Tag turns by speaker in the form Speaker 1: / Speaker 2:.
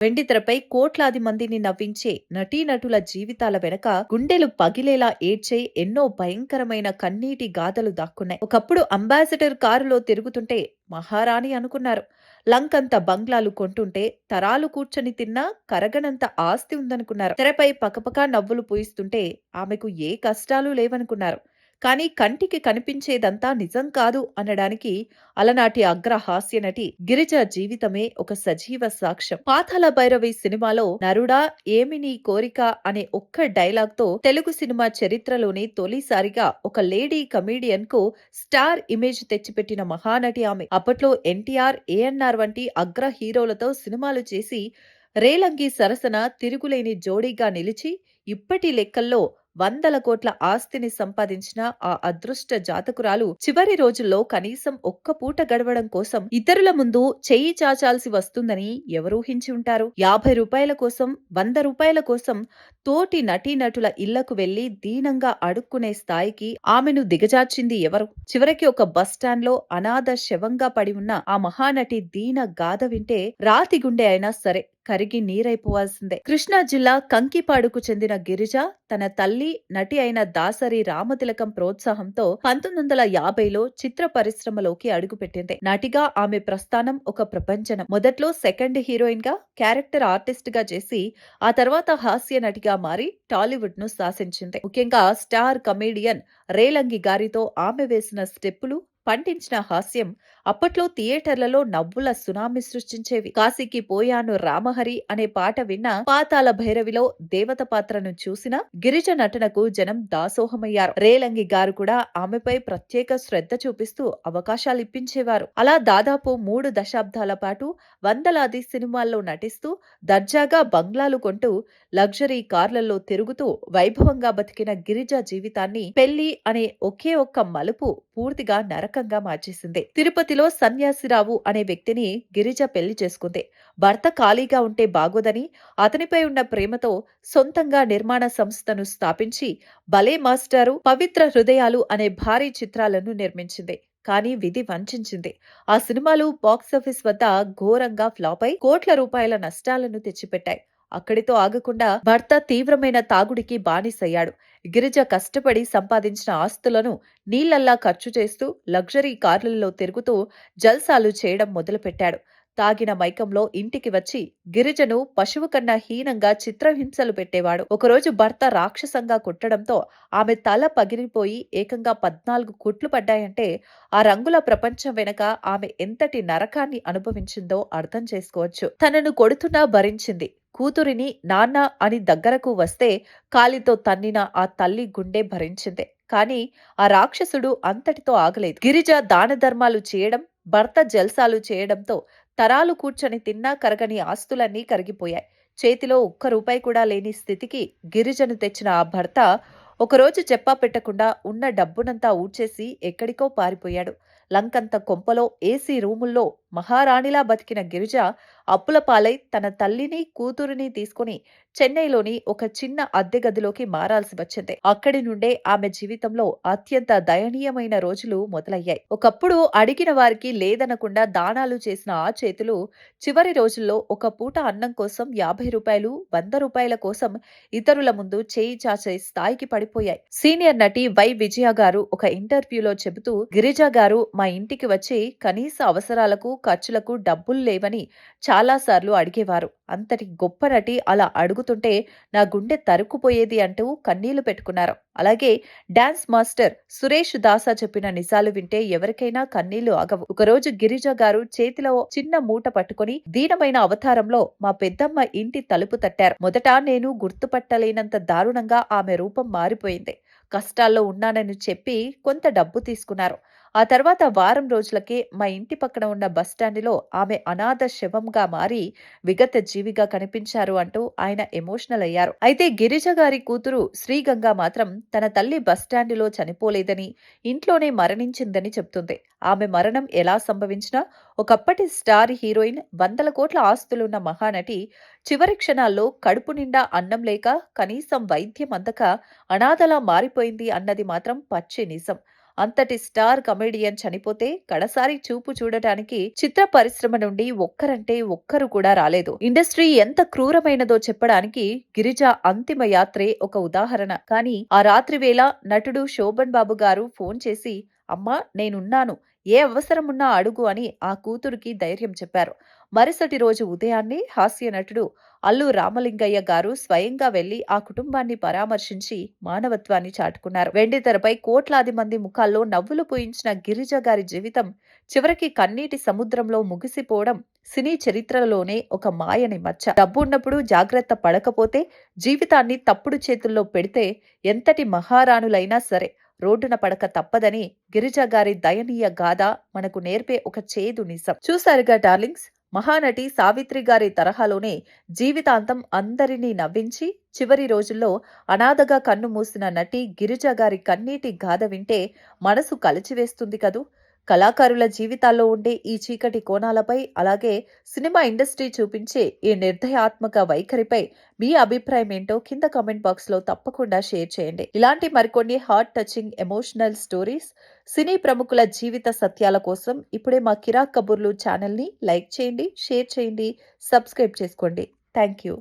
Speaker 1: వెండితెరపై కోట్లాది మందిని నవ్వించే నటీనటుల జీవితాల వెనక గుండెలు పగిలేలా ఏడ్చే ఎన్నో భయంకరమైన కన్నీటి గాథలు దాక్కున్నాయి. ఒకప్పుడు అంబాసిడర్ కారులో తిరుగుతుంటే మహారాణి అనుకున్నారు. లంకంత బంగ్లాలు కొంటుంటే తరాలు కూర్చొని తిన్నా కరగనంత ఆస్తి ఉందనుకున్నారు. తెరపై పకపకా నవ్వులు పూయిస్తుంటే ఆమెకు ఏ కష్టాలు లేవనుకున్నారు. కానీ కంటికి కనిపించేదంతా నిజం కాదు అనడానికి అలనాటి అగ్ర హాస్య నటి గిరిజ జీవితమే ఒక సజీవ సాక్ష్యం. పాతాళ భైరవి సినిమాలో నరుడా ఏమి నీ కోరిక అనే ఒక్క డైలాగ్ తో తెలుగు సినిమా చరిత్రలోనే తొలిసారిగా ఒక లేడీ కమీడియన్ కు స్టార్ ఇమేజ్ తెచ్చిపెట్టిన మహానటి ఆమె. అప్పట్లో ఎన్టీఆర్, ఏఎన్ఆర్ వంటి అగ్ర హీరోలతో సినిమాలు చేసి రేలంగి సరసన తిరుగులేని జోడీగా నిలిచి ఇప్పటి లెక్కల్లో వందల కోట్ల ఆస్తిని సంపాదించిన ఆ అదృష్ట జాతకురాలు చివరి రోజుల్లో కనీసం ఒక్క పూట గడవడం కోసం ఇతరుల ముందు చెయ్యి చాచాల్సి వస్తుందని ఎవరూహించి ఉంటారు. 50 రూపాయల కోసం, 100 రూపాయల కోసం తోటి నటీనటుల ఇళ్లకు వెళ్లి దీనంగా అడుక్కునే స్థాయికి ఆమెను దిగజార్చింది ఎవరు? చివరికి ఒక బస్టాండ్ లో అనాథ శవంగా పడి ఉన్న ఆ మహానటి దీన గాథ వింటే రాతి గుండె అయినా సరే కరిగి నీరైపోవాల్సిందే. కృష్ణా జిల్లా కంకిపాడుకు చెందిన గిరిజ తన తల్లి నటి అయిన దాసరి రామతిలకం ప్రోత్సాహంతో 1950లో చిత్ర పరిశ్రమలోకి అడుగుపెట్టింది. నటిగా ఆమె ప్రస్థానం ఒక ప్రపంచనం. మొదట్లో సెకండ్ హీరోయిన్ గా, క్యారెక్టర్ ఆర్టిస్ట్ గా చేసి ఆ తర్వాత హాస్య నటిగా మారి టాలీవుడ్ ను శాసించింది. ముఖ్యంగా స్టార్ కమేడియన్ రేలంగి గారితో ఆమె వేసిన స్టెప్పులు, పండించిన హాస్యం అప్పట్లో థియేటర్లలో నవ్వుల సునామీ సృష్టించేవి. కాశీకి పోయాను రామహరి అనే పాట విన్న, పాతాళ భైరవిలో దేవత పాత్రను చూసిన గిరిజ నటనకు జనం దాసోహమయ్యారు. రేలంగి గారు కూడా ఆమెపై ప్రత్యేక శ్రద్ధ చూపిస్తూ అవకాశాలు ఇప్పించేవారు. అలా దాదాపు 3 దశాబ్దాల పాటు వందలాది సినిమాల్లో నటిస్తూ దర్జాగా బంగ్లాలు కొంటూ లగ్జరీ కార్లలో తిరుగుతూ వైభవంగా బతికిన గిరిజ జీవితాన్ని పెళ్లి అనే ఒకే ఒక్క మలుపు పూర్తిగా నరకంగా మార్చేసింది. తిరుపతిలో సన్యాసిరావు అనే వ్యక్తిని గిరిజ పెళ్లి చేసుకుంది. భర్త ఖాళీగా ఉంటే బాగోదని అతనిపై ఉన్న ప్రేమతో సొంతంగా నిర్మాణ సంస్థను స్థాపించి భలే మాస్టారు, పవిత్ర హృదయాలు అనే భారీ చిత్రాలను నిర్మించింది. కానీ విధి వంచింది. ఆ సినిమాలు బాక్సాఫీస్ వద్ద ఘోరంగా ఫ్లాప్ అయి కోట్ల రూపాయల నష్టాలను తెచ్చిపెట్టాయి. అక్కడితో ఆగకుండా భర్త తీవ్రమైన తాగుడికి బానిసయ్యాడు. గిరిజ కష్టపడి సంపాదించిన ఆస్తులను నీళ్లల్లా ఖర్చు చేస్తూ లగ్జరీ కార్లలో తిరుగుతూ జల్సాలు చేయడం మొదలుపెట్టాడు. తాగిన మైకంలో ఇంటికి వచ్చి గిరిజను పశువు కన్నా హీనంగా చిత్రహింసలు పెట్టేవాడు. ఒకరోజు భర్త రాక్షసంగా కొట్టడంతో ఆమె తల పగిలిపోయి ఏకంగా 14 కుట్లు పడ్డాయంటే ఆ రంగుల ప్రపంచం వెనక ఆమె ఎంతటి నరకాన్ని అనుభవించిందో అర్థం చేసుకోవచ్చు. తనను కొడుతున్నా భరించింది. కూతురిని నాన్న అని దగ్గరకు వస్తే కాలితో తన్నిన ఆ తల్లి గుండె భరించింది. కాని ఆ రాక్షసుడు అంతటితో ఆగలేదు. గిరిజ దాన ధర్మాలు చేయడం, భర్త జల్సాలు చేయడంతో తరాలు కూర్చొని తిన్నా కరగని ఆస్తులన్నీ కరిగిపోయాయి. చేతిలో ఒక్క రూపాయి కూడా లేని స్థితికి గిరిజను తెచ్చిన ఆ భర్త ఒకరోజు చెప్పా పెట్టకుండా ఉన్న డబ్బునంతా ఊడ్చేసి ఎక్కడికో పారిపోయాడు. లంకంత కొంపలో ఏసీ రూముల్లో మహారాణిలా బతికిన గిరిజ అప్పుల పాలై తన తల్లిని, కూతురిని తీసుకుని చెన్నైలోని ఒక చిన్న అద్దె గదిలోకి మారాల్సి వచ్చింది. అక్కడి నుండే ఆమె జీవితంలో అత్యంత దయనీయమైన రోజులు మొదలయ్యాయి. ఒకప్పుడు అడిగిన వారికి లేదనకుండా దానాలు చేసిన ఆ చేతులు చివరి రోజుల్లో ఒక పూట అన్నం కోసం 50 రూపాయలు, 100 రూపాయల కోసం ఇతరుల ముందు చేయి చాచే స్థాయికి పడిపోయాయి. సీనియర్ నటి వై విజయ గారు ఒక ఇంటర్వ్యూలో చెబుతూ, గిరిజ గారు మా ఇంటికి వచ్చి కనీస అవసరాలకు, ఖర్చులకు డబ్బులు లేవని చాలాసార్లు అడిగేవారు. అంతటి గొప్ప నటి అలా అడుగుతుంటే నా గుండె తరుక్కుపోయేది అంటూ కన్నీళ్లు పెట్టుకున్నారు. అలాగే డాన్స్ మాస్టర్ సురేష్ దాసా చెప్పిన నిజాలు వింటే ఎవరికైనా కన్నీళ్లు ఆగవు. ఒకరోజు గిరిజ గారు చేతిలో చిన్న మూట పట్టుకుని దీనమైన అవతారంలో మా పెద్దమ్మ ఇంటి తలుపు తట్టారు. మొదట నేను గుర్తుపట్టలేనంత దారుణంగా ఆమె రూపం మారిపోయింది. కష్టాల్లో ఉన్నానని చెప్పి కొంత డబ్బు తీసుకున్నారు. ఆ తర్వాత వారం రోజులకే మా ఇంటి పక్కన ఉన్న బస్టాండులో ఆమె అనాథ శవంగా మారి విగత జీవిగా కనిపించారు అంటూ ఆయన ఎమోషనల్ అయ్యారు. అయితే గిరిజ గారి కూతురు శ్రీగంగా మాత్రం తన తల్లి బస్టాండులో చనిపోలేదని, ఇంట్లోనే మరణించిందని చెప్తుంది. ఆమె మరణం ఎలా సంభవించినా ఒకప్పటి స్టార్ హీరోయిన్, వందల కోట్ల ఆస్తులున్న మహానటి చివరి క్షణాల్లో కడుపు నిండా అన్నం లేక, కనీసం వైద్యం అందక అనాథలా మారిపోయింది అన్నది మాత్రం పచ్చి నిజం. అంతటి స్టార్ కమెడియన్ చనిపోతే కడసారి చూపు చూడటానికి చిత్ర పరిశ్రమ నుండి ఒక్కరంటే ఒక్కరు కూడా రాలేదు. ఇండస్ట్రీ ఎంత క్రూరమైనదో చెప్పడానికి గిరిజ అంతిమ యాత్రే ఒక ఉదాహరణ. కానీ ఆ రాత్రి వేళ నటుడు శోభన్ బాబు గారు ఫోన్ చేసి, అమ్మా నేనున్నాను, ఏ అవసరమున్నా అడుగు అని ఆ కూతురికి ధైర్యం చెప్పారు. మరుసటి రోజు ఉదయాన్నే హాస్య నటుడు అల్లు రామలింగయ్య గారు స్వయంగా వెళ్లి ఆ కుటుంబాన్ని పరామర్శించి మానవత్వాన్ని చాటుకున్నారు. వెండితెరపై కోట్లాది మంది ముఖాల్లో నవ్వులు పూయించిన గిరిజ గారి జీవితం చివరికి కన్నీటి సముద్రంలో ముగిసిపోవడం సినీ చరిత్రలోనే ఒక మాయని మచ్చ. డబ్బు ఉన్నప్పుడు జాగ్రత్త పడకపోతే, జీవితాన్ని తప్పుడు చేతుల్లో పెడితే ఎంతటి మహారాణులైనా సరే రోడ్డున పడక తప్పదని గిరిజ గారి దయనీయ గాథ మనకు నేర్పే ఒక చేదు నిజం. చూసారుగా డార్లింగ్స్, మహానటి సావిత్రి గారి తరహాలోనే జీవితాంతం అందరినీ నవ్వించి చివరి రోజుల్లో అనాథగా కన్ను మూసిన నటి గిరిజ గారి కన్నీటి గాథ వింటే మనసు కలిచివేస్తుంది కదూ. కళాకారుల జీవితాల్లో ఉండే ఈ చీకటి కోణాలపై, అలాగే సినిమా ఇండస్ట్రీ చూపించే ఈ నిర్దయాత్మక వైఖరిపై మీ అభిప్రాయం ఏంటో కింద కామెంట్ బాక్స్ లో తప్పకుండా షేర్ చేయండి. ఇలాంటి మరికొన్ని హార్ట్ టచింగ్ ఎమోషనల్ స్టోరీస్, సినీ ప్రముఖుల జీవిత సత్యాల కోసం ఇప్పుడే మా కిరాక్ కబుర్లు ఛానల్ ని లైక్ చేయండి, షేర్ చేయండి, సబ్స్క్రైబ్ చేసుకోండి. Thank you.